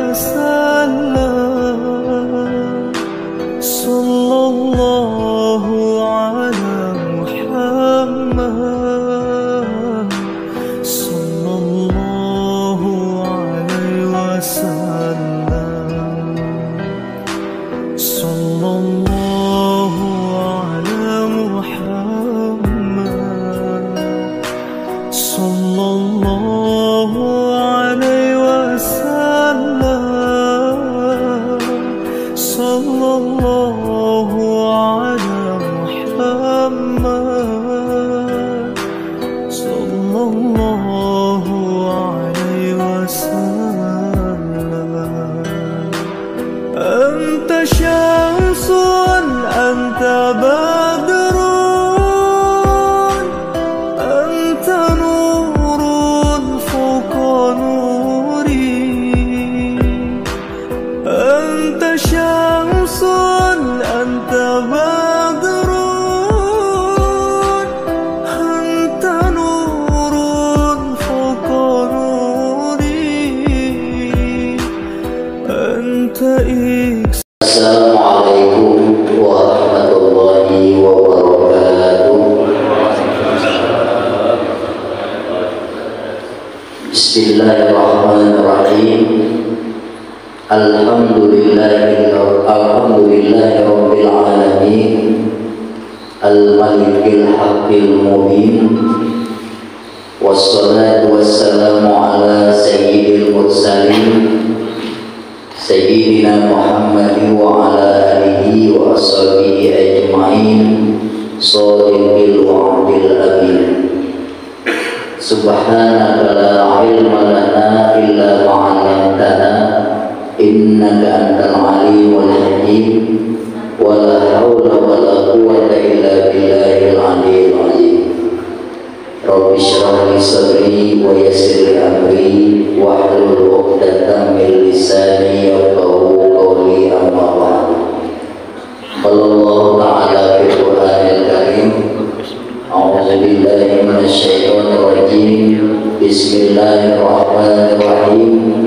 وسلم صلى الله على محمد صلى الله عليه وسلم صلى الله على محمد صلى الله عليه وسلم صلى الله على محمد صلى الله عليه وسلم أنت شمس أنت بدر أنت نور فوق نوري أنت شمس أنت بدر أنت نور فوق نوري أنت Assalamualaikum warahmatullahi wabarakatuh. Bismillahirrahmanirrahim. Alhamdulillahi rabbil alamin. Al-malikil haqqil mubin. Wassalatu wassalamu ala sayyidil mursalin Sayyidina Muhammad wa ala alihi wa ashabihi ajma'in shadiqil wa'dil amin. Subhanaka la ilma lana illa ma 'allamtana innaka antal alimul hakim wa la haula wa la quwwata illa billahil aliyyil azim. Rabbi shrah li sadri wa yassir li amri wahlul 'uqdatam min lisani yafqahu qawli amma ba'd. Qala ta'ala fil Qur'anil Karim. A'udzu billahi minasy syaithanir rajim. Bismillahirrahmanirrahim.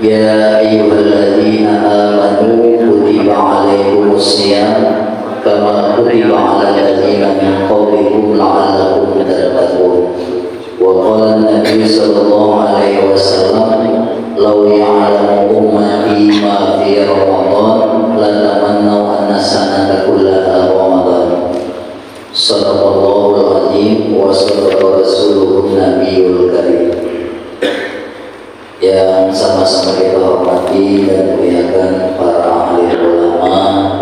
Ya ayyuhalladzina amanu kutiba 'alaikumus shiyam kama kutiba 'alal ladzina min qablikum la'allakum tattaqun. Wa qala an-nabiy sallallahu alaihi wasallam law ya'lamu ummati ma fi ramadan latamannaw anna sanata kullaha ramadan. Shadaqallahul azim wa shadaqa rasuluhun nabiyul karim. Yang sama-sama kita hormati dan muliakan para ahli ulama,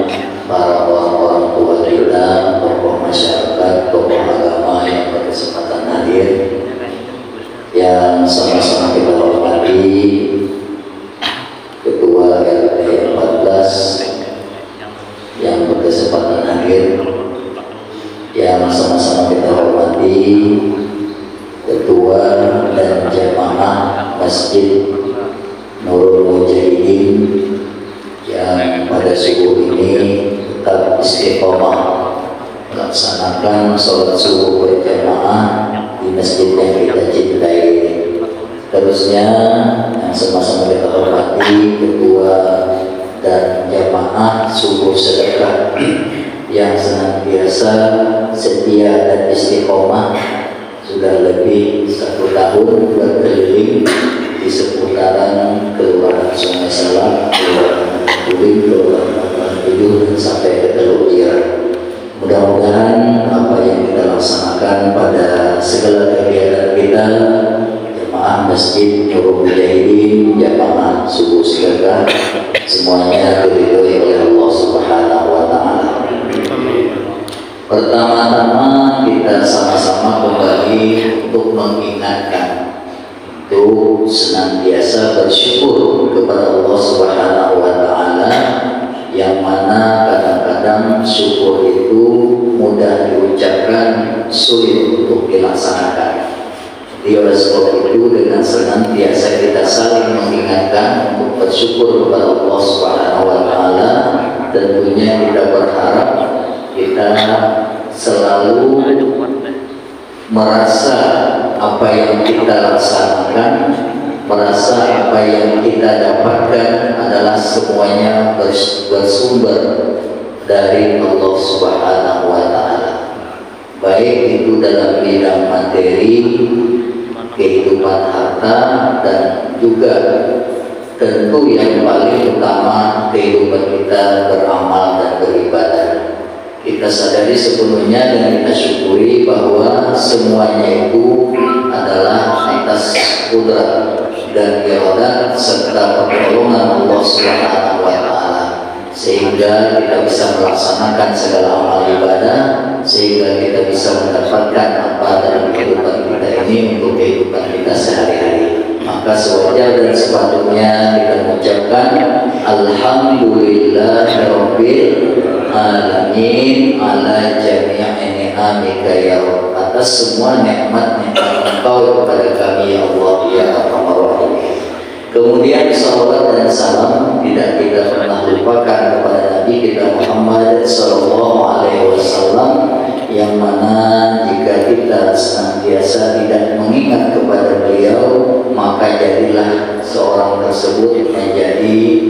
para orang-orang tua kita, tokoh masyarakat, tokoh agama yang berkesempatan hadir. Yang sama-sama kita hormati Ketua RT 14 yang berkesempatan hadir. Yang sama-sama kita hormati Ketua dan Jamaah Masjid Nurul Mujahidin yang pada subuh ini tetap istiqomah melaksanakan sholat subuh berjamaah di masjid yang kita cintai. Terusnya yang sama-sama kita hormati Ketua dan Jamaah Subuh Sedekah yang senantiasa setia dan istiqomah sudah lebih 1 tahun berkeliling di seputaran Kelurahan Sungai Salak, Kelurahan Kuling, Kelurahan Tujuh, dan sampai ke Teluk Jira. Mudah-mudahan apa yang kita laksanakan pada segala kegiatan kita, jemaah Masjid Nurul Mujahidin, jemaah Subuh Sedekah, semuanya diridhoi oleh Allah Subhanahu wa Ta'ala. Pertama-tama kita sama-sama kembali untuk mengingatkan untuk senantiasa bersyukur kepada Allah Subhanahu wa Ta'ala, yang mana kadang-kadang syukur itu mudah diucapkan, sulit untuk dilaksanakan. Oleh sebab itu dengan senantiasa kita saling mengingatkan untuk bersyukur kepada Allah Subhanahu wa Ta'ala, tentunya kita berharap kita selalu merasa apa yang kita laksanakan merasa apa yang kita dapatkan adalah semuanya bersumber dari Allah Subhanahu wa Ta'ala, baik itu dalam bidang materi, kehidupan harta, dan juga tentu yang paling utama kehidupan kita beramal dan beribadah. Kita sadari sepenuhnya dan kita syukuri bahwa semuanya itu adalah atas kudrat dan iradat serta pertolongan Allah Subhanahu wa Ta'ala, sehingga kita bisa melaksanakan segala amal ibadah, sehingga kita bisa mendapatkan apa dalam kehidupan kita ini untuk kehidupan kita sehari-hari. Maka sewajar dan sepatutnya kita mengucapkan Alhamdulillahirabbil alamin ala jami'i ni'amika ya Rabb, atas semua nikmat-nikmat Engkau kepada kami ya Allah ya Arhamar Rahimin. Kemudian salawat dan salam tidak kita pernah lupakan kepada Nabi kita Muhammad sallallahu alaihi wasallam, yang mana jika kita senantiasa tidak mengingat kepada beliau, maka jadilah seorang tersebut menjadi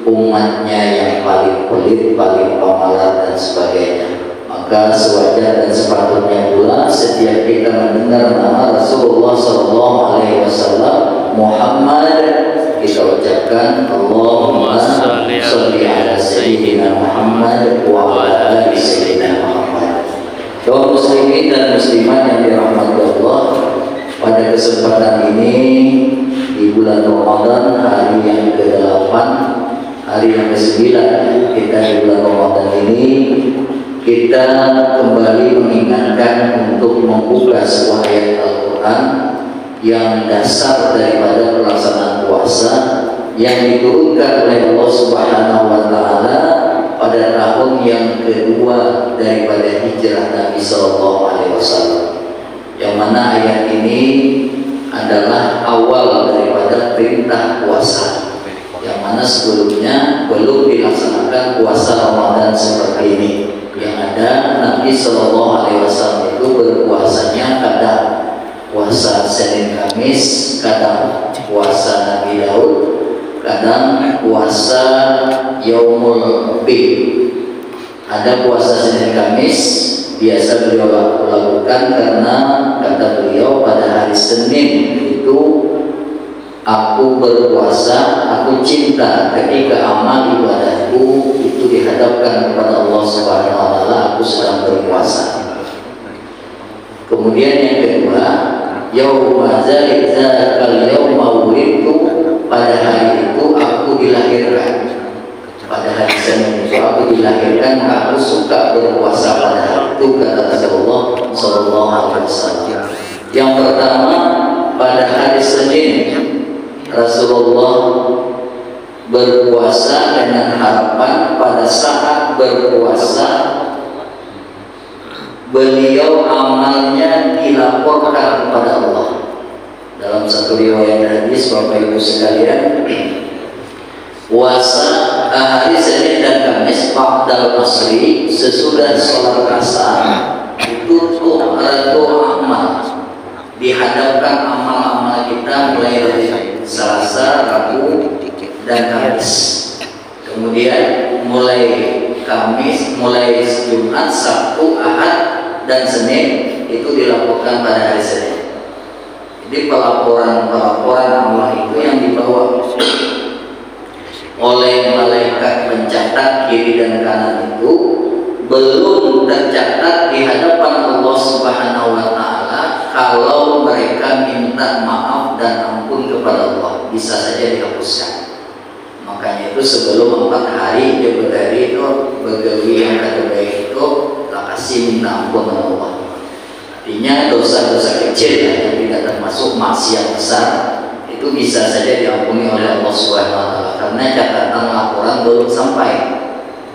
umatnya yang paling pelit, paling pemalas dan sebagainya. Maka sewajar dan sepatutnya pula setiap kita mendengar nama Rasulullah sallallahu alaihi wasallam Muhammad, kita ucapkan Allahumma sholli ala sayyidina Muhammad wa ala ali sayyidina Muhammad. Kaum muslimin dan muslimat yang dirahmati Allah, pada kesempatan ini di bulan Ramadan, hari yang ke-8, hari yang ke-9 kita di bulan Ramadan ini, kita kembali mengingatkan untuk membuka sebuah ayat Al-Quran yang dasar daripada pelaksanaan puasa yang diturunkan oleh Allah Subhanahu wa Ta'ala pada tahun yang kedua daripada hijrah Nabi Sallallahu Alaihi Wasallam, yang mana ayat ini adalah awal daripada perintah puasa, yang mana sebelumnya belum dilaksanakan puasa Ramadan seperti ini. Yang ada Nabi Sallallahu Alaihi Wasallam itu berpuasanya kadang puasa Senin Kamis, kadang puasa Nabi Daud, kadang puasa Yaumul Bid. Ada puasa Senin Kamis biasa beliau lakukan karena kata beliau pada hari Senin itu aku berpuasa, aku cinta ketika amal ibadahku itu dihadapkan kepada Allah Subhanahu wa Ta'ala, aku sedang berpuasa. Kemudian yang kedua, yauma zalikal yauma wulidtu, pada hari itu aku dilahirkan. Pada hari Senin itu aku dilahirkan, aku suka berpuasa pada hari itu, kata Rasulullah sallallahu alaihi wasallam. Yang pertama, pada hari Senin Rasulullah berpuasa dengan harapan pada saat berpuasa beliau amalnya dilaporkan kepada Allah. Dalam satu riwayat hadis, Bapak Ibu sekalian, puasa hari Senin dan Kamis ba'dal asri, sesudah sholat asar itu amal, dihadapkan amal-amal kita mulai dari Selasa, Rabu, dan Kamis. Kemudian mulai Kamis, mulai Jumat, Sabtu, Ahad, dan Senin itu dilaporkan pada hari Senin. Jadi pelaporan amal itu yang dibawa oleh malaikat pencatat kiri dan kanan itu belum tercatat di hadapan Allah Subhanahu wa Ta'ala kalau mereka minta maaf dan ampun kepada Allah, bisa saja dihapuskan. Makanya itu sebelum 4 hari dia berdari itu begawi yang kata baik itu tak kasih minta ampun kepada Allah. Artinya dosa-dosa kecil yang tidak termasuk maksiat besar itu bisa saja diampuni oleh Allah Subhanahu wa Ta'ala karena catatan laporan belum sampai.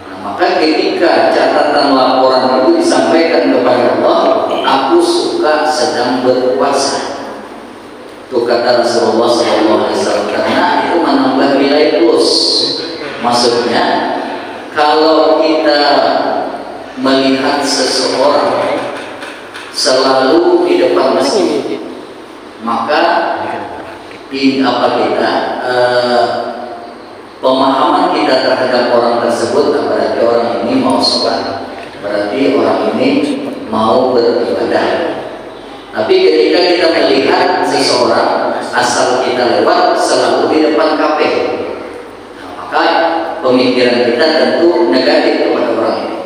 Nah, maka ketika catatan laporan itu disampaikan kepada Allah, aku suka sedang berpuasa. Itu kata Rasulullah SAW, karena itu menambah nilai plus. Maksudnya kalau kita melihat seseorang selalu di depan masjid, maka pemahaman kita terhadap orang tersebut, berarti orang ini mau sholat, berarti orang ini mau beribadah. Tapi ketika kita melihat seseorang asal kita lewat selalu di depan kafe, maka pemikiran kita tentu negatif kepada orang ini.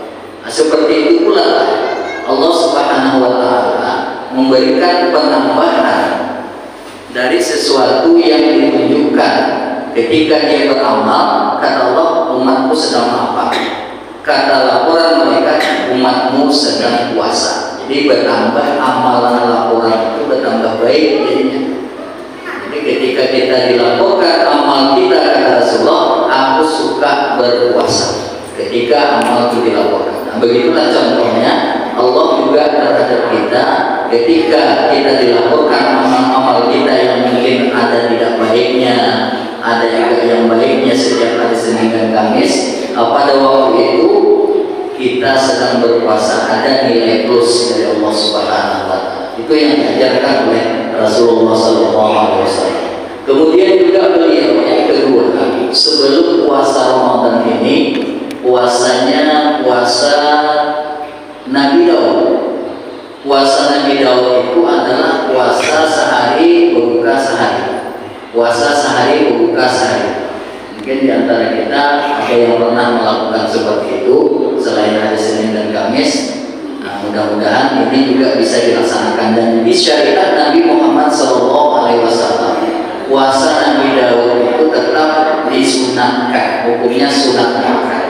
Seperti itu pula Allah Subhanahu wa Ta'ala memberikan penambahan dari sesuatu yang ditunjukkan ketika dia beramal. Kata Allah, umatku sedang apa? Kata laporan mereka, umatmu sedang puasa. Jadi bertambah amalan laporan itu bertambah baik jadinya. Jadi ketika kita dilaporkan amal kita, kata Rasulullah, aku suka berpuasa ketika amal itu dilaporkan. Nah, begitulah contohnya Allah juga terhadap kita. Ketika kita dilaporkan amal-amal kita yang mungkin ada tidak baiknya, ada juga yang baiknya setiap hari Senin dan Kamis, pada waktu itu kita sedang berpuasa, ada nilai plus dari Allah Subhanahu wa Ta'ala. Itu yang diajarkan oleh Rasulullah SAW. Kemudian juga beliau yang kedua, sebelum puasa Ramadan ini, puasanya puasa Nabi Daud. Puasa Nabi Daud itu adalah puasa sehari berbuka sehari. Puasa sehari berbuka sehari. Mungkin di antara kita ada yang pernah melakukan seperti itu selain hari Senin dan Kamis. Nah, mudah-mudahan ini juga bisa dilaksanakan dan di syariat Nabi Muhammad SAW. Puasa Nabi Daud itu tetap disunatkan, hukumnya sunat muakkad.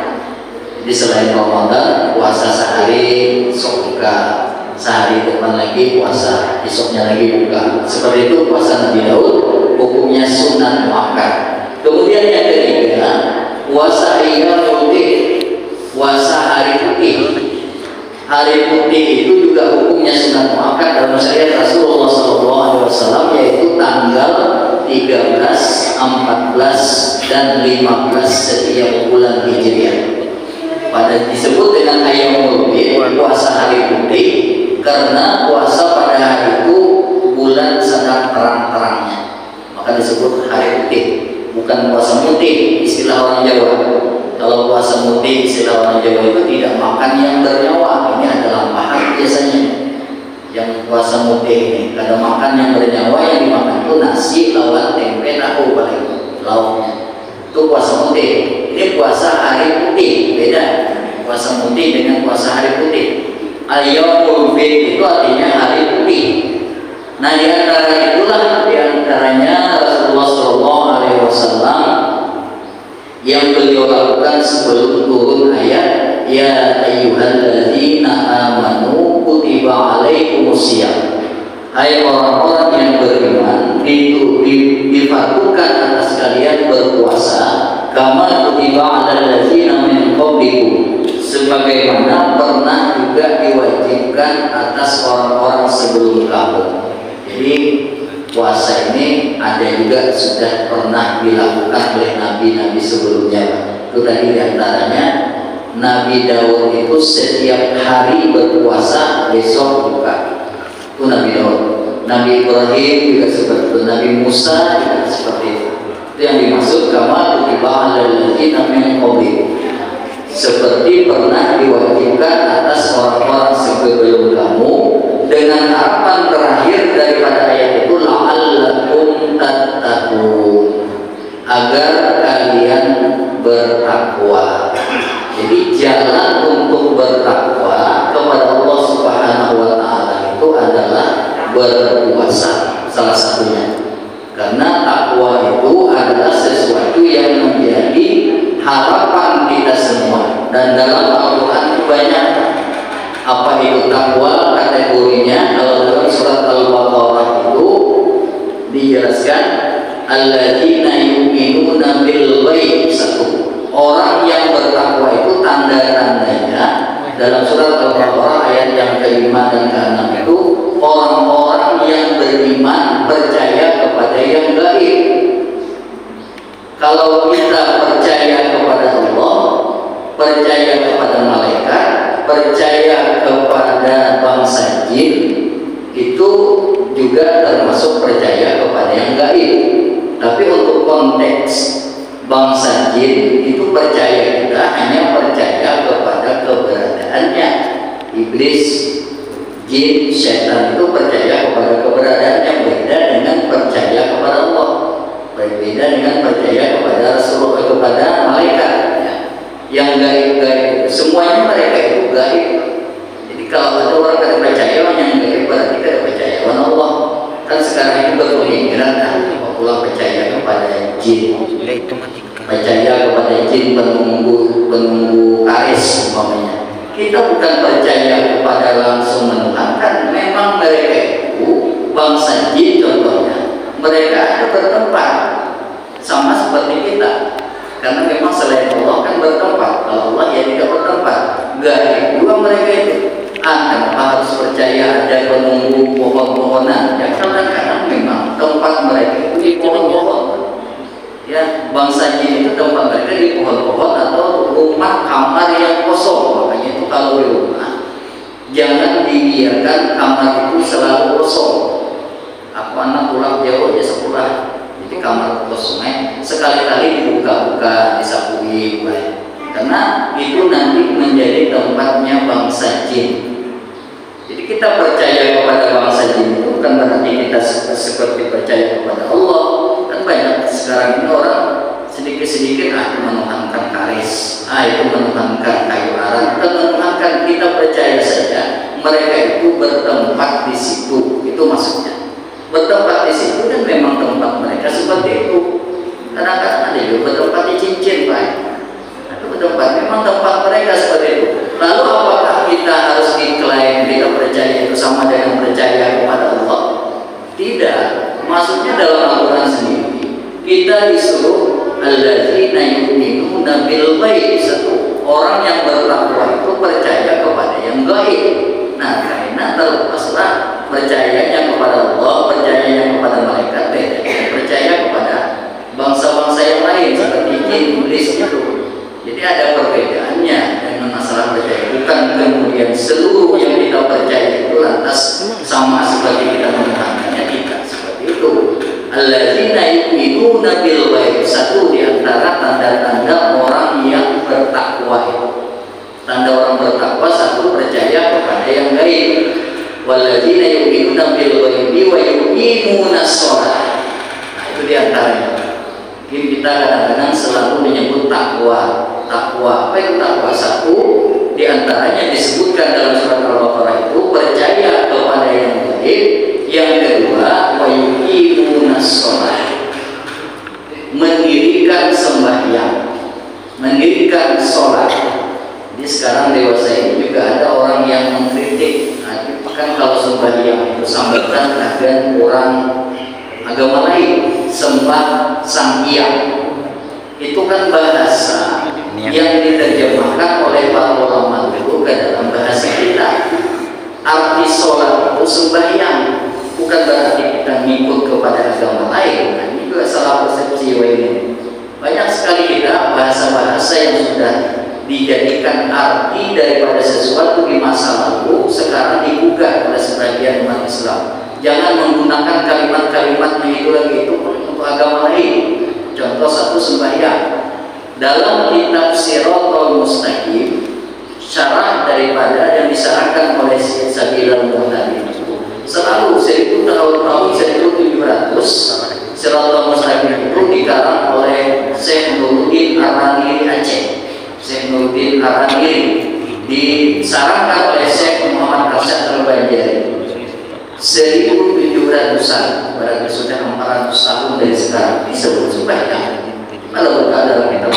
Jadi selain Ramadan, puasa sehari buka, sehari depan lagi puasa, besoknya lagi buka. Seperti itu puasa Nabi Daud, hukumnya sunat muakkad. Kemudian yang ketiga, puasa Ayyamul Bid, puasa hari putih. Hari putih itu juga hukumnya sunat muakkad dalam syariat Rasulullah SAW, yaitu tanggal 13, 14, dan 15 setiap bulan Hijriah. Pada disebut dengan Ayyamul Bid, puasa hari putih, karena puasa pada hari itu bulan sedang terang-terangnya, maka disebut hari putih. Bukan puasa mutih, istilah orang Jawa. Kalau puasa mutih, istilah orang Jawa itu tidak makan yang bernyawa. Ini adalah pahat biasanya. Yang puasa mutih ini, kada makan yang bernyawa, yang dimakan itu nasi, lawan tempe, tahu paling lauknya. Itu puasa mutih. Ini puasa hari putih, beda. Puasa mutih dengan puasa hari putih. Ayyamul Bid itu artinya hari putih. Nah, di antara itulah, di antaranya Rasulullah SAW yang beliau lakukan sebelum turun ayat, ya ayyuhalladzina amanu kutiba alaikumusiyam. Hai orang-orang yang beriman, difardukan atas kalian berpuasa, kama kutiba alal ladzina min qablikum, sebagaimana pernah juga diwajibkan atas orang-orang sebelum kamu. Jadi puasa ini ada juga sudah pernah dilakukan oleh nabi-nabi sebelumnya. Itu tadi diantaranya Nabi Daud itu setiap hari berpuasa, besok buka. Itu Nabi Daud. Nabi Ibrahim juga seperti itu. Nabi Musa juga seperti itu. Itu yang dimaksud kama kutiba alal ladzina min qablikum, seperti pernah diwajibkan atas orang-orang sebelum kamu, dengan harapan terakhir daripada ayat itu la'allakum tattaqun, agar kalian bertakwa. Jadi jalan untuk bertakwa kepada Allah Subhanahu wa Ta'ala itu adalah berpuasa, salah satunya. Karena takwa itu adalah sesuatu yang menjadi harapan kita semua, dan dalam Al-Quran banyak. Apa itu takwa kategorinya? Kalau dalam surat Al-Baqarah itu dijelaskan, alladzina yu'minuna bil ghaib, satu. Orang yang bertakwa itu tanda-tandanya dalam surat Al-Baqarah ayat yang ke-5 dan ke-6 itu, orang-orang yang beriman percaya kepada yang gaib. Kalau kita percaya kepada Allah, percaya kepada malaikat, percaya kepada bangsa jin, itu juga termasuk percaya kepada yang gaib. Tapi untuk konteks bangsa jin itu percaya kita hanya percaya kepada keberadaannya. Iblis, jin, setan itu percaya kepada keberadaannya, beda dengan percaya kepada Allah, berbeda dengan percaya kepada Rasulullah, kepada malaikat ya. Yang gaib-gaib semuanya mereka itu gaib. Jadi kalau ada orang yang percaya yang gaib berarti tidak percaya kepada Allah. Kan sekarang itu berpemikiran kalau percaya kepada jin, percaya kepada jin penunggu karis umpamanya. Kita bukan percaya kepada langsung menuhankan. Memang mereka itu bangsa jin contohnya, mereka ada bertempat sama seperti kita. Karena memang selain Allah kan bertempat, kalau Allah ya tidak bertempat. Gaib juga mereka itu. Kenapa harus percaya ada penunggu pohon-pohonan? Ya kadang-kadang memang tempat mereka itu di pohon-pohon. Ya, bangsa jin itu tempat mereka di pohon-pohon atau rumah kamar yang kosong. Makanya itu kalau di rumah jangan dibiarkan kamar itu selalu kosong. Aku anak pulang jauh ya sekolah, jadi kamar kosongnya sekali-kali dibuka-buka, disapui, karena itu nanti menjadi tempatnya bangsa jin. Jadi kita percaya kepada bangsa jin itu bukan berarti kita seperti percaya kepada Allah. Kan banyak sekarang ini orang sedikit-sedikit itu menuhankan karis, itu menuhankan kayu arang, kita menuhankan. Kita percaya saja mereka itu bertempat di situ, itu maksudnya bertempat di situ dan memang tempat mereka seperti itu. Kadang-kadang ada juga bertempat di cincin, Pak. Itu bertempat, memang tempat mereka seperti itu. Lalu apakah kita harus diklaim kita percaya itu sama dengan percaya kepada Allah? Tidak. Maksudnya dalam Al-Quran sendiri kita disuruh alladzina yu'minuna bil ghaib, satu orang yang bertakwa itu percaya kepada yang gaib. Nah, karena terlepaslah percayanya kepada Allah, percayanya kepada malaikat, beda dengan percaya kepada bangsa-bangsa yang lain seperti jin, iblis itu. Jadi ada perbedaannya dengan masalah percaya. Bukan kemudian seluruh yang kita percaya itu lantas sama seperti kita menuhankannya, tidak seperti itu. Alladzina yu'minuna bil ghaib, satu di antara tanda-tanda orang yang bertakwa itu. Tanda orang bertakwa satu percaya kepada yang gaib. Walladzina yu'minuna bil ghaibi wa yuqimuna shalah. Nah, itu di antaranya. Mungkin kita kadang-kadang selalu menyebut takwa. Takwa, apa itu takwa? Satu di antaranya disebutkan dalam surat Al-Baqarah itu percaya kepada yang gaib. Yang kedua, wa yuqimuna shalah, mendirikan sembahyang, mendirikan sholat. Jadi sekarang dewasa ini juga ada orang yang mengkritik, kan kalau sembahyang itu sambatan dan orang agama lain sembah sang hyang. Itu kan bahasa yang diterjemahkan oleh para ulama dulu ke dalam bahasa kita. Arti sholat itu sembahyang, bukan berarti kita ngikut kepada agama lain. Nah, ini juga salah persepsi ini. Banyak sekali kita bahasa-bahasa yang sudah dijadikan arti daripada sesuatu di masa lalu sekarang digugah oleh sebagian umat Islam. Jangan menggunakan kalimat-kalimatnya itu lagi, itu untuk agama lain. Contoh satu sembahyang. Dalam kitab Siratal Mustaqim, syarah daripada yang disarankan oleh Sabilul Muhtadin, selalu 1000 tahun 1700 Siratal Mustaqim itu dikarang oleh Syekh Nuruddin Ar-Raniri Aceh. Syekh Nuruddin Ar-Raniri disarankan oleh Syekh Muhammad Arsyad Al-Banjari 1700-an, berarti sudah 400 tahun dari sekarang. Disebut sembahyang. Kalau dalam kitab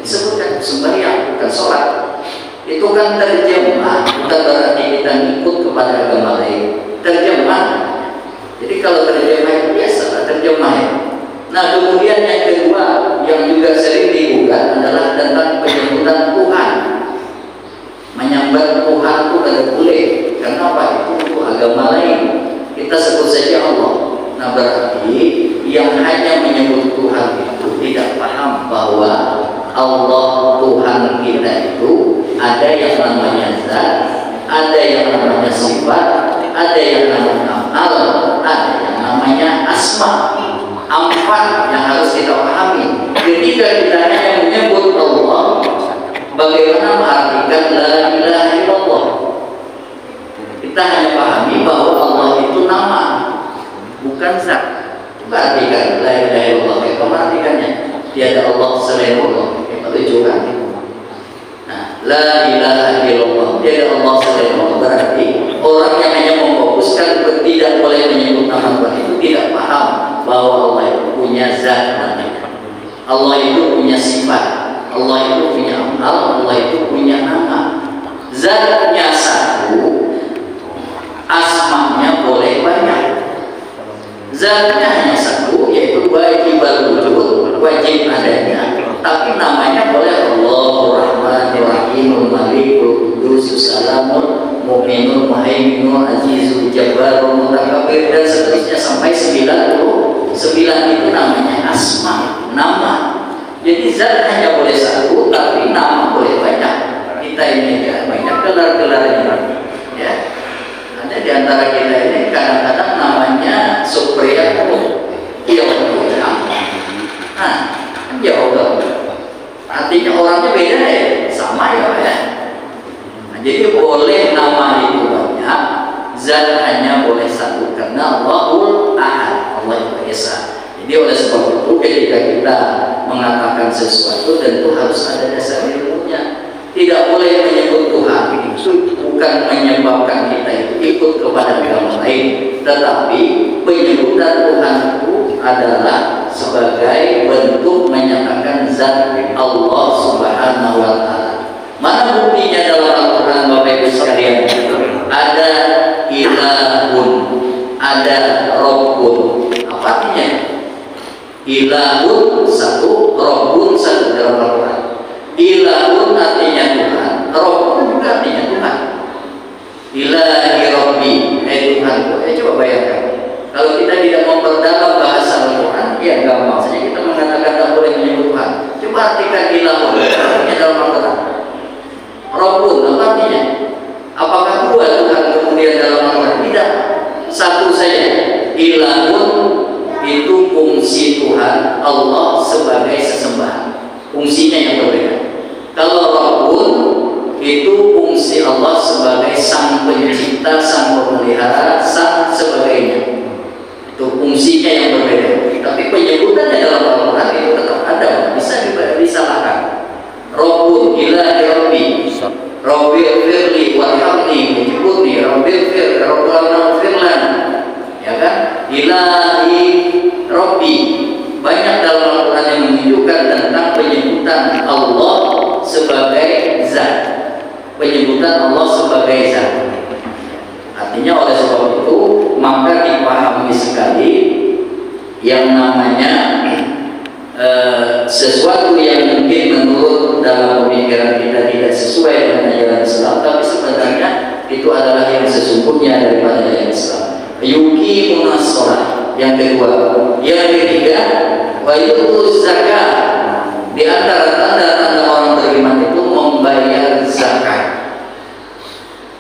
disebutkan sembahyang, bukan sholat. Itu kan terjemah, bukan berarti kita ngikut kepada agama lain. Terjemah. Jadi kalau terjemah itu biasa, terjemah. Nah, kemudian yang kedua yang juga sering digugat adalah tentang penyebutan Tuhan. Menyembah Tuhan itu tidak boleh. Kenapa? Itu untuk agama lain. Kita sebut saja Allah. Nah, berarti yang hanya menyebut Tuhan itu tidak paham bahwa Allah Tuhan kita itu ada yang namanya zat, ada yang namanya sifat, ada yang namanya amal, ada yang namanya asma. Empat yang harus kita pahami. Ketika kita hanya menyebut Allah, bagaimana mengartikan la ilaha illallah? Kita hanya pahami bahwa Allah itu nama, bukan zat. Perhatikan la ilaha illallah. Apa artinya? Tiada Allah selain Allah. Itu juga. Nah, la ilaha illallah. Tiada Allah selain Allah berarti orang yang hanya memfokuskan tidak boleh menyebut nama Tuhan itu tidak paham bahwa Allah itu punya zat namanya. Allah itu punya sifat. Allah itu punya amal. Allah itu punya nama. Zatnya satu, asmanya boleh banyak. Zatnya hanya satu, yaitu wajibul wujud, wajib adanya. Tapi namanya boleh Allahur Rahmanur Rahimul Malikul Quddus Salamul Mu'minul Muhaiminul Azizul Jabbarul Mutakabbir dan seterusnya sampai 99 itu namanya asma, nama. Jadi zat hanya boleh satu, tapi nama boleh banyak. Kita ini ya banyak gelar-gelarnya, ya. Ada di antara kita ini kadang-kadang namanya Supriya iya nah jauh artinya orangnya beda ya, sama ya. Nah, jadi boleh nama itu banyak, zat hanya boleh satu karena Allahul Ahad, Allah yang Esa. Jadi oleh sebab itu ketika kita mengatakan sesuatu tentu harus ada dasar ilmunya. Tidak boleh menyebut Tuhan itu bukan menyebabkan kita itu ikut kepada agama lain, tetapi penyebutan Tuhan itu adalah sebagai bentuk menyatakan zat Allah Subhanahu wa Ta'ala. Mana buktinya dalam Al-Quran Bapak Ibu sekalian? Ada ilahun, ada Rabbun. Apa artinya? Ilahun satu, Rabbun satu dalam Al-Quran. Ilahun artinya Tuhan, Rabbun juga artinya Tuhan. Ilahi Rabbi, Tuhanku. Coba bayangkan, kalau kita tidak memperdalam bahasa Al-Quran, ya gampang saja kita mengatakan tak boleh menyebut Tuhan. Coba artikan ilahun, artinya dalam Al-Quran. Rabbun, apa artinya? Apakah dua Tuhan kemudian dalam Al-Quran? Tidak, satu saja. Ilahun itu fungsi Tuhan Allah sebagai sesembahan, fungsinya yang berbeda. Kalau Rabbun itu fungsi Allah sebagai sang pencipta, sang pemelihara, sang sebagainya. Itu fungsinya yang berbeda. Tapi penyebutannya dalam Al-Quran itu tetap ada, bisa disalahkan. Rabbun, ilahi Rabbi, Rabbi firli warhamni, mujibuni, Rabbi fir, Rabbana firlan, ya kan? Ilahi Rabbi. Banyak dalam Al-Quran yang menunjukkan tentang penyebutan Allah sebagai zat, penyebutan Allah sebagai zat. Artinya oleh sebab itu maka dipahami sekali yang namanya sesuatu yang mungkin menurut dalam pemikiran kita tidak sesuai dengan ajaran Islam, tapi sebenarnya itu adalah yang sesungguhnya daripada ajaran Islam. Yuqimunas shalah. Yang kedua, yang ketiga, wa yutuz zakat. Di antara tanda-tanda orang beriman itu membayar zakat.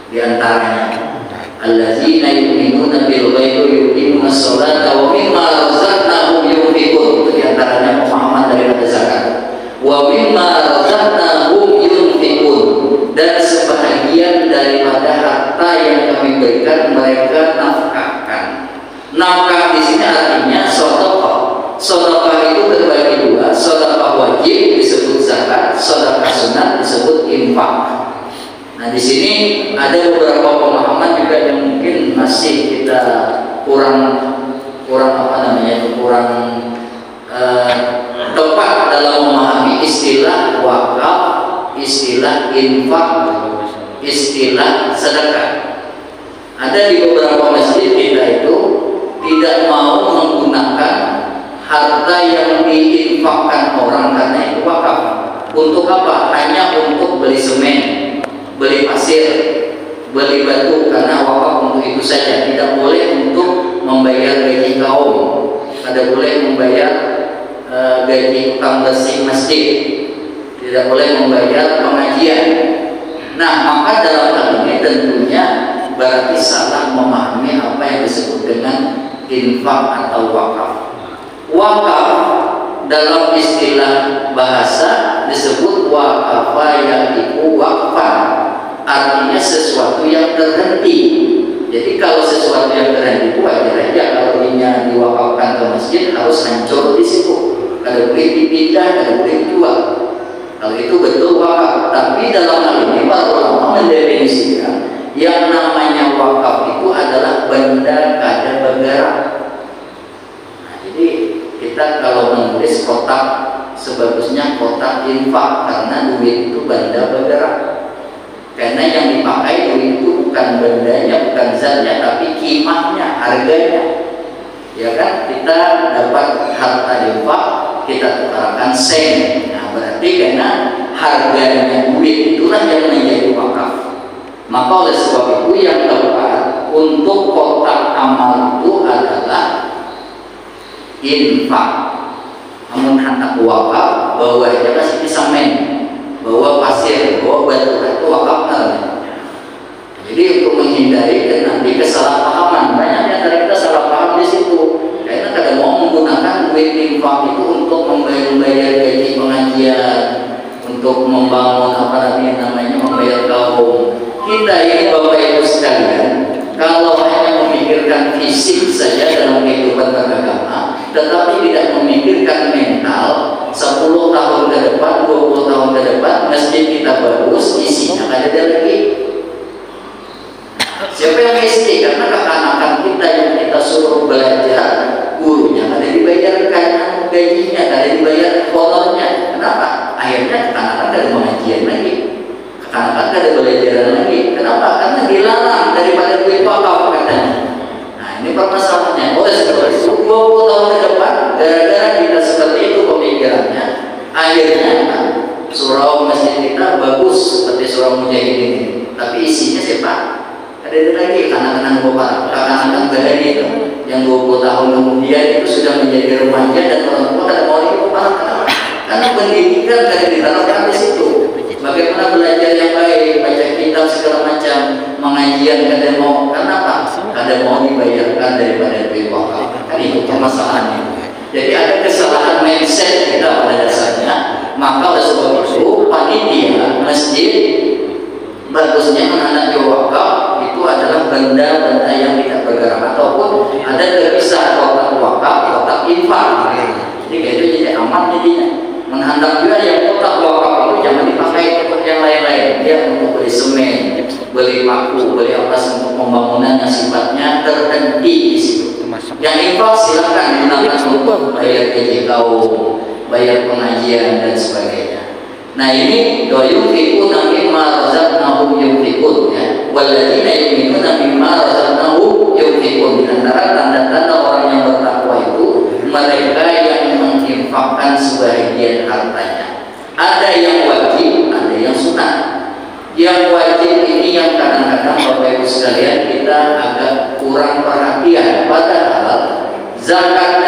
Di antaranya, allazina yu'minuna bil ghaibi yuqimunas sholata wa mimma razaqnahum yunfiqun. Itu di antaranya pemahaman daripada zakat. Wa mimma razaqnahum yunfiqun. Dan sebahagian daripada harta yang kami berikan mereka nafkahkan. Nafkah di sini artinya sedekah. Sedekah itu terbagi dua, sedekah wajib disebut zakat, sedekah sunat disebut infak. Nah di sini ada beberapa pemahaman juga yang mungkin masih kita kurang tepat dalam memahami istilah wakaf, istilah infak, istilah sedekah. Ada di beberapa masjid kita itu tidak mau menggunakan harta yang diinfakkan orang karena itu wakaf. Untuk apa? Hanya untuk beli semen, beli pasir, beli batu, karena wakaf untuk itu saja. Tidak boleh untuk membayar gaji kaum, tidak boleh membayar gaji tukang bersih masjid, tidak boleh membayar pengajian. Nah maka dalam hal ini tentunya berarti salah memahami apa yang disebut dengan infak atau wakaf. Wakaf dalam istilah bahasa disebut waqafa yaqifu waqfan, artinya sesuatu yang terhenti. Jadi kalau sesuatu yang terhenti itu wajar aja kalau ini diwakafkan ke masjid harus hancur di situ, kalau boleh dipindah, kalau boleh dijual. Kalau itu betul wakaf. Tapi dalam hal ini para ulama mendefinisikan yang namanya wakaf itu adalah benda kada bergerak. Nah, jadi kita kalau menulis kotak sebagusnya kotak infak, karena duit itu benda bergerak. Karena yang dipakai duit itu bukan bendanya, bukan zatnya, tapi kimahnya, harganya. Ya kan, kita dapat harta infak, kita tukarkan sen. Nah, berarti karena harganya duit itulah yang menjadi wakaf. Maka oleh sebab itu yang tepat untuk kotak amal itu adalah infak. Namun hendak wakaf, bawa aja kasih pisamen, bawa pasir, bawa batu, itu wakaf namanya. Jadi untuk menghindari dan nanti kesalahpahaman, banyak yang dari kita salah paham di situ. Karena kadang mau menggunakan duit infak itu untuk membayar gaji pengajian, untuk membangun apa namanya membayar kaum. Kita ini Bapak Ibu sekalian, kalau hanya memikirkan fisik saja dalam kehidupan beragama, tetapi tidak memikirkan mental, 10 tahun ke depan, 20 tahun ke depan, masjid kita bagus, isinya ada lagi. Siapa yang isi? Karena kekanakan kita yang kita suruh belajar, gurunya ada dibayarkan gajinya, ada dibayar honornya. Kenapa? Akhirnya kekanakan ada pengajian lagi, kekanakan ada belajaran lagi. Kenapa? Karena dilarang daripada duit wakaf katanya. Nah, ini permasalahannya. Oleh sebab itu 20 tahun ke depan, gara-gara kita seperti itu pemikirannya, akhirnya surau masjid kita bagus seperti surau Mujahidin ini, tapi isinya siapa? Ada lagi anak-anak bapak, anak-anak bahari itu yang 20 tahun kemudian itu sudah menjadi remaja dan orang tua kada mau lagi bapak. Karena pendidikan dari ditanamkan di situ. Bagaimana belajar yang baik, baca kitab segala macam, mengajian kada mau. Kenapa? Kada mau dibayarkan daripada duit wakaf. Kan itu permasalahannya. Jadi ada kesalahan mindset kita pada dasarnya. Maka oleh sebab itu panitia masjid bagusnya menandai wakaf itu adalah benda-benda yang tidak bergerak, ataupun ada terpisah kotak wakaf, kotak infak. Jadi kayak itu jadi aman jadinya. Menghantam juga yang kotak wakaf itu jangan dipakai untuk yang lain-lain. Dia untuk beli semen, beli paku, beli apa untuk pembangunan yang sifatnya terhenti di situ. Yang infak silakan digunakan untuk bayar gaji kaum, bayar pengajian dan sebagainya. Nah ini yunfiquna mimma razaqnahum yunfiqun, ya. Walladzina yu'minuna mimma razaqnahum yunfiqun. Di antara tanda-tanda orang yang bertakwa itu mereka yang menginfakkan sebagian hartanya. Ada yang wajib, ada yang sunat. Yang wajib ini yang kadang-kadang Bapak Ibu sekalian kita agak kurang perhatian. Padahal zakat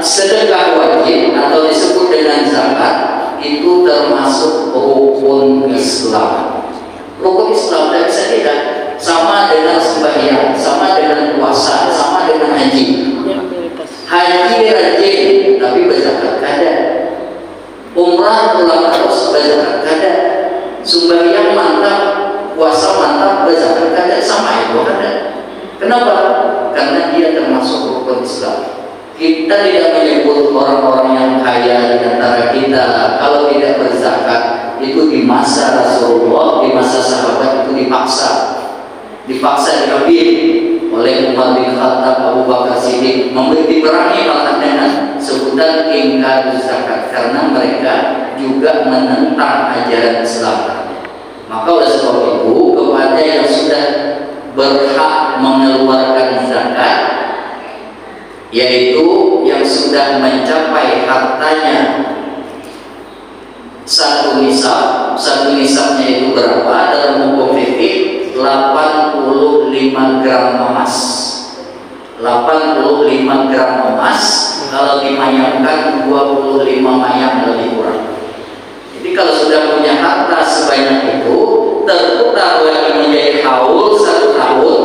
sedekah wajib atau disebut dengan zakat itu termasuk rukun Islam. Rukun Islam tidak bisa tidak, sama dengan sembahyang, sama dengan puasa, sama dengan haji. Haji rajin tapi berzakat kada. Umrah pulang terus berzakat kada. Sembahyang mantap, puasa mantap, berzakat kada, sama itu kada. Kenapa? Karena dia termasuk rukun Islam. Kita tidak menyebut orang-orang yang kaya di antara kita kalau tidak berzakat. Itu di masa Rasulullah, di masa sahabat itu dipaksa diambil oleh Umar bin Khattab, Abu Bakar Siddiq, diperangi bahkan dengan sebutan ingkar zakat, karena mereka juga menentang ajaran Islam. Maka oleh sebab itu kepada yang sudah berhak mengeluarkan zakat, yaitu yang sudah mencapai hartanya satu nisabnya itu berapa dalam hukum fikih? 85 gram emas. 85 gram emas kalau dimayangkan 25 mayang lebih kurang. Jadi kalau sudah punya harta sebanyak itu, terputar lagi menjadi haul 1 tahun,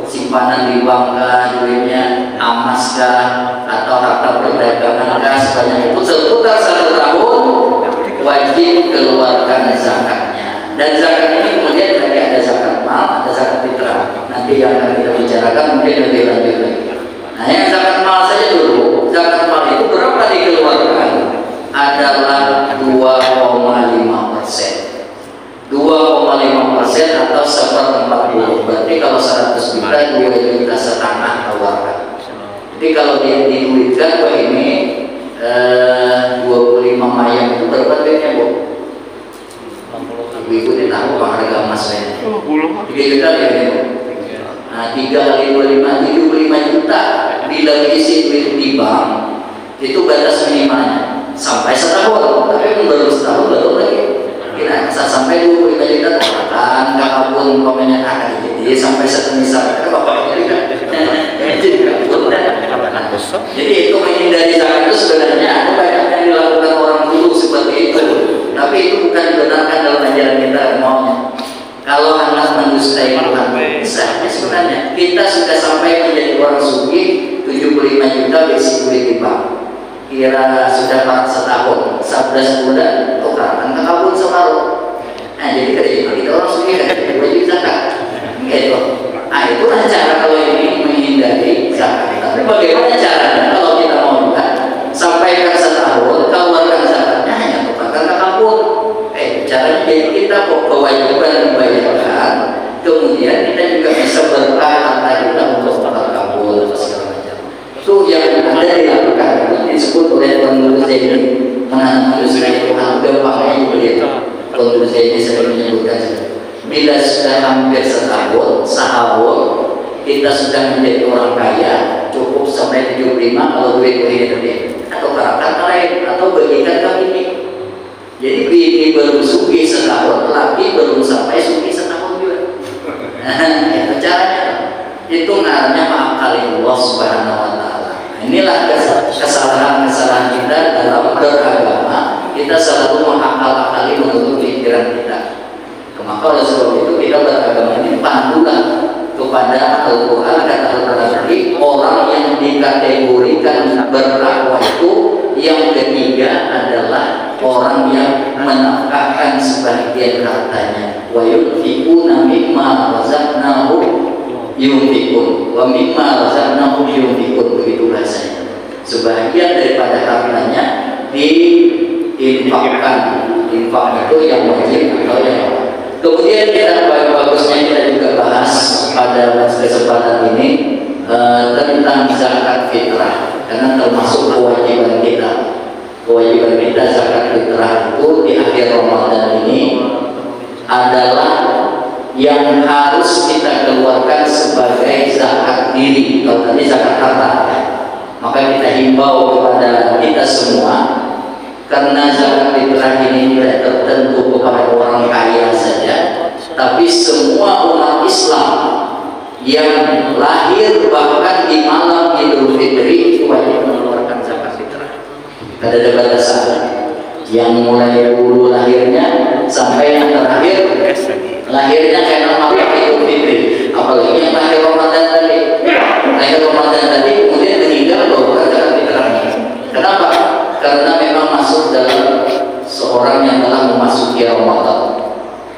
simpanan di bank kah, duitnya amas kah, atau harta perdagangan kah, sebanyak itu terputar 1 tahun, wajib keluarkan zakatnya. Dan zakat ini kemudian tadi ada zakat mal, ada zakat fitrah. Nanti yang akan kita bicarakan mungkin lebih lanjut lagi. Nah, yang zakat mal saja dulu. Zakat mal itu berapa dikeluarkan? Adalah 2,5%. 2,5% atau 1/40. Berarti kalau 100 juta 2,5 juta keluarkan. Jadi kalau dia diduitkan, wah ini 25 mayang itu berapa duitnya, Bu? Ibu ini tahu apa harga emasnya? 3 juta ya, Bu. Nah, 3 kali 25, 75 juta. Bila diisi duit di bank, itu batas minimalnya sampai setahun. Tapi baru setahun belum lagi. Kira sampai 25 juta keluarkan, kakakpun komennya jadi sampai semisal. Bapak jadi kan? Jadi itu menghindari zakat itu sebenarnya ada banyak yang dilakukan orang dulu seperti itu. Tapi itu bukan dibenarkan dalam ajaran kita maunya. Kalau anak mendustai Tuhan, bisa sebenarnya kita sudah sampai menjadi orang sugi 75 juta basic duit di bank. Kira sudah setahun, 11 bulan, tukarkan kakakpun separuh. Nah jadi kita orang sugi kan wajib zakat. Gitu. Nah itulah cara kalau ini menghindari zakat. Tapi bagaimana caranya kalau kita mau juga sampaikan setahun, keluarkan zakatnya hanya tukarkan kakakpun. Caranya jadi kita kewajiban membayarkan, kemudian kita juga bisa berkah harta kita untuk kakakpun segala macam. Itu yang ada dilakukan, itu disebut oleh Pengurus ini menandai Tuhan gampangnya begitu. Pengurus ini sering menyebutkan bila sudah hampir setahun, sahawul, kita sudah menjadi orang kaya, cukup sampai 75 kalau duit ini tadi, atau karakan lain, atau bagikan ke ini. Jadi bini baru suki setahun, laki belum sampai suki setahun juga. Itu caranya. Itu ngarannya mengakali Allah Subhanahu Wa Taala. Inilah kesalahan-kesalahan kita dalam beragama. Kita selalu mengakal-akali menurut pikiran kita. Maka oleh sebab itu kita beragama ini pandulah kepada Al-Quran. Kata Al-Quran tadi, orang yang dikategorikan bertakwa itu yang ketiga adalah orang yang menafkahkan sebagian hartanya. Wa yunfiquna mimma razaqnahu yunfiqun wa mimma razaqnahu yunfiqun, begitu bahasanya. Sebagian daripada hartanya diinfakkan. Infak itu yang wajib atau yang kemudian kita bagusnya kita juga bahas pada kesempatan ini tentang zakat fitrah, karena termasuk kewajiban kita. Kewajiban kita zakat fitrah itu di akhir Ramadan ini adalah yang harus kita keluarkan sebagai zakat diri. Kalau tadi zakat harta, maka kita himbau kepada kita semua, karena zakat fitrah ini tidak tertentu kepada orang kaya saja, tapi semua umat Islam yang lahir bahkan di malam Idul Fitri itu wajib mengeluarkan zakat fitrah. Ada batasan yang mulai dulu lahirnya sampai yang terakhir lahirnya karena malam Idul Fitri. Apalagi yang lahir Ramadan tadi, kemudian meninggal baru zakat fitrahnya. Kenapa? Karena memang masuk dalam seorang yang telah memasuki Ramadan.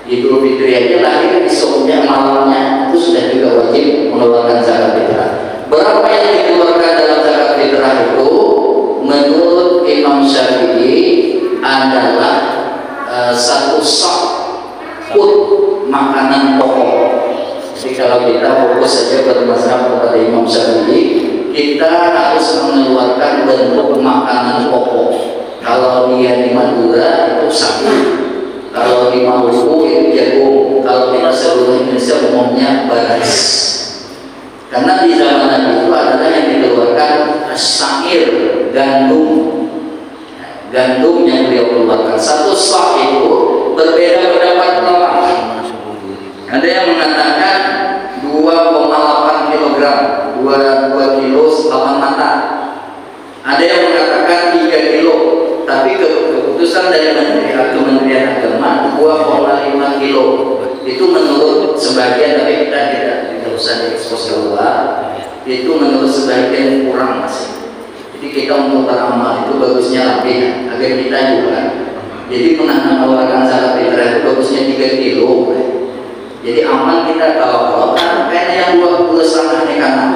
Idul Fitri aja lahir besoknya malamnya itu sudah juga wajib mengeluarkan zakat fitrah. Berapa yang dikeluarkan dalam zakat fitrah itu menurut Imam Syafi'i adalah satu sak makanan pokok. Jadi kalau kita fokus saja bermasalah kepada Imam Syafi'i, kita harus mengeluarkan bentuk makanan pokok. Kalau dia di Madura itu sapi, kalau di Maluku itu jagung, kalau di seluruh Indonesia umumnya beras. Karena di zaman Nabi itu adalah yang dikeluarkan syair, gandum yang beliau keluarkan. Satu sak itu berbeda pendapat ulama. Ada yang mengatakan 2,8 kg, 2 kilo 8 mata. Ada yang mengatakan 3 kilo, tapi keputusan dari Kementerian Agama 2,5 kilo. itu menurut sebagian, tapi kita tidak usah diekspos keluar. Itu menurut sebagian kurang masih. Jadi kita untuk beramal itu bagusnya latihan agar kita juga. Jadi mengeluarkan zakat fitrah itu bagusnya 3 kilo. Jadi aman kita kalau kan kayaknya yang 2 setengah kanan.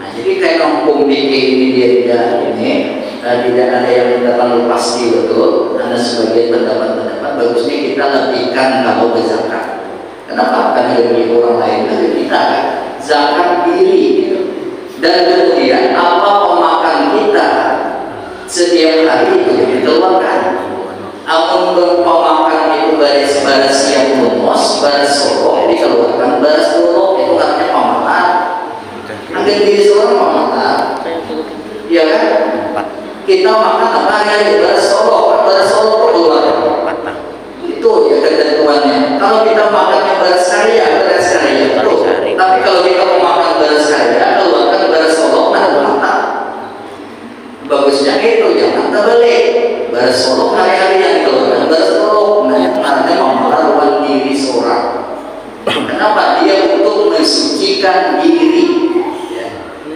Nah jadi kayak kampung BK ini dia tidak ini tidak ada yang terlalu pasti betul. Ada sebagian pendapat bagusnya kita lebihkan kalau berzakat. Kenapa? Karena lebih orang lain dari kita kan zakat diri. Dan kemudian apa pemakan kita setiap hari itu dikeluarkan. Amun pemakan itu baris yang lumos, baris solo dikeluarkan, baris solo itu artinya pemakan. Ambil diri seorang pemakan, ya kan? Kita makan apa hari baris solo keluar. Itu ya ketentuannya. Kalau kita makannya baris karya itu. Tapi kalau kita mau makan baris karya, keluarkan baris solo, mantap. Bagusnya itu jangan terbalik. Baris solo hari-hari yang dikeluarkan baris solo. Nah, artinya memelarkan diri seorang. Kenapa? Dia untuk mensucikan diri. Ya.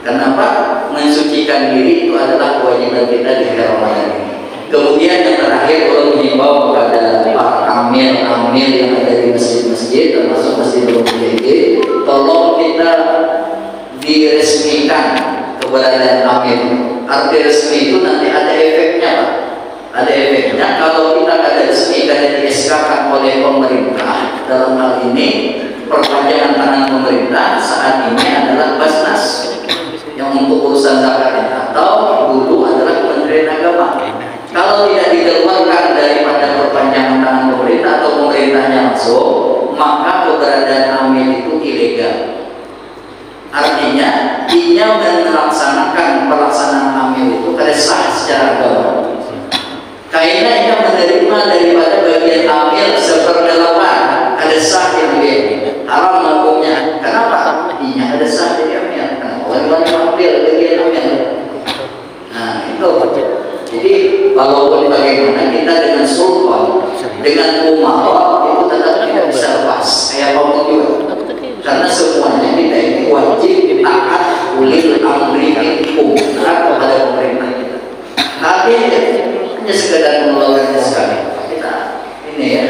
Kenapa? Mensucikan diri itu adalah kewajiban kita di Ramadan ini. Kemudian yang terakhir, Allah mengimbau kepada para amil yang ada di masjid-masjid, termasuk masjid BMG, tolong kita diresmikan keberadaan amil. Arti resmi itu nanti ada efeknya, Pak. Ada efeknya kalau kita ada resmikan dan di-SK-kan oleh pemerintah. Dalam hal ini perpanjangan tangan pemerintah saat ini adalah Basnas yang untuk urusan zakat, atau dulu adalah Kementerian Agama. Kalau tidak dikeluarkan daripada perpanjangan tangan pemerintah atau pemerintahnya langsung, maka keberadaan amil itu ilegal. Artinya, dia melaksanakan pelaksanaan amil itu kada sah secara agama. Karena ia menerima daripada bagian amil seperdelapan, ada sah yang dia haram hukumnya. Kenapa? Dia ada sah dari amil. Orang-orang ambil bagian amil. Nah itu. Jadi walaupun bagaimana kita dengan sultan, dengan umarah itu tetap tidak bisa lepas. Kayak kamu juga. Karena semuanya kita ini wajib taat ulil amri minkum, taat kepada pemerintah kita. Artinya hanya sekedar mengeluarkan sekali. Kita ini ya.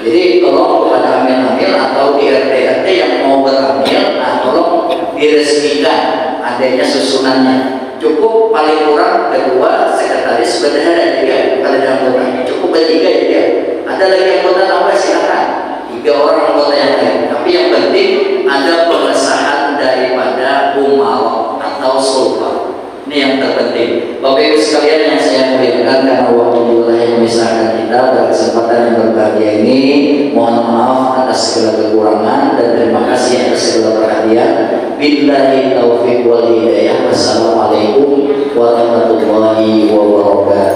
Jadi tolong kepada amil-amil atau di RT yang mau beramil, tolong diresmikan adanya susunannya. Cukup paling kurang 2 sekretaris bendahara dia pada anggota. Cukup 3 dia. Ada lagi anggota tambah silakan. 3 orang anggota yang lain. Tapi yang penting ada pengesahan daripada umarah atau sultan. Ini yang terpenting. Bapak Ibu sekalian yang saya muliakan, karena waktu juga yang memisahkan kita pada kesempatan yang berbahagia ini, mohon maaf atas segala kekurangan dan terima kasih atas segala perhatian. Billahi taufiq wal hidayah. Wassalamualaikum warahmatullahi wabarakatuh.